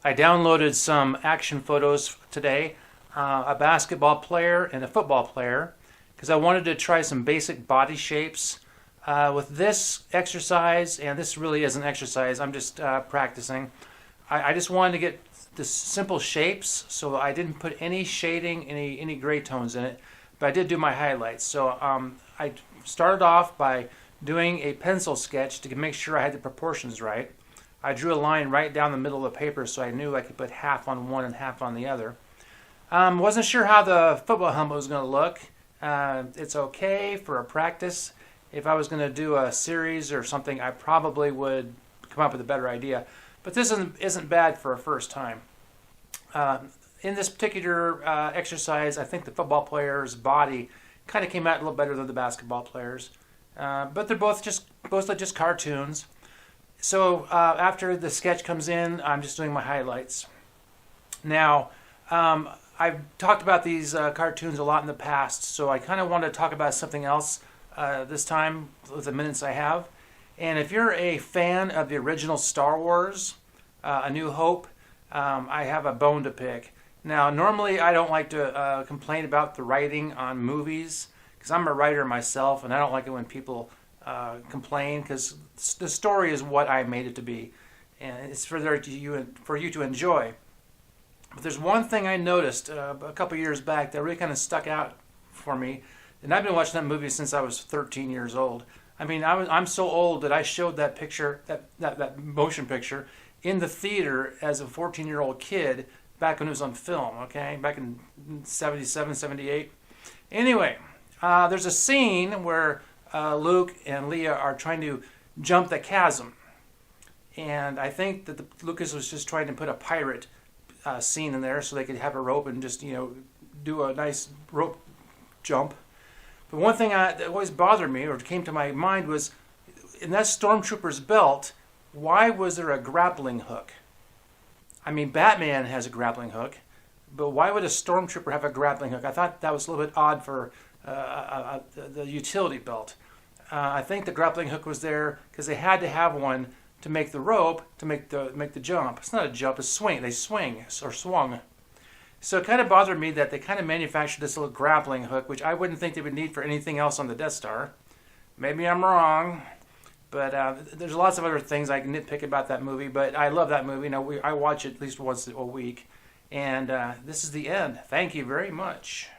I downloaded some action photos today, a basketball player and a football player, because I wanted to try some basic body shapes with this exercise, and this really is an exercise. I'm just practicing. I just wanted to get the simple shapes, so I didn't put any shading, any gray tones in it, but I did do my highlights. So I started off by doing a pencil sketch to make sure I had the proportions right. I drew a line right down the middle of the paper so I knew I could put half on one and half on the other. Wasn't sure how the football helmet was going to look. It's okay for a practice. If I was going to do a series or something, I probably would come up with a better idea. But this isn't bad for a first time. In this particular exercise, I think the football player's body kind of came out a little better than the basketball players. But they're both just cartoons. So after the sketch comes in, I'm just doing my highlights. Now, I've talked about these cartoons a lot in the past, so I kind of want to talk about something else this time with the minutes I have. And if you're a fan of the original Star Wars, A New Hope, I have a bone to pick. Now, normally I don't like to complain about the writing on movies, because I'm a writer myself, and I don't like it when people complain, because the story is what I made it to be, and it's for you to enjoy. But there's one thing I noticed a couple years back that really kind of stuck out for me, and I've been watching that movie since I was 13 years old. I mean, I'm so old that I showed that picture, that motion picture, in the theater as a 14-year-old kid back when it was on film, okay? Back in 77, 78. Anyway, there's a scene where Luke and Leia are trying to jump the chasm. And I think that Lucas was just trying to put a pirate scene in there so they could have a rope and just, do a nice rope jump. But one thing that always bothered me, or came to my mind, was in that stormtrooper's belt, why was there a grappling hook? I mean, Batman has a grappling hook, but why would a stormtrooper have a grappling hook? I thought that was a little bit odd for the utility belt. I think the grappling hook was there because they had to have one to make the rope, to make the jump. It's not a jump, it's swing. They swing or swung. So it kind of bothered me that they kind of manufactured this little grappling hook, which I wouldn't think they would need for anything else on the Death Star. Maybe I'm wrong, but there's lots of other things I can nitpick about that movie, but I love that movie. I watch it at least once a week, and this is the end. Thank you very much.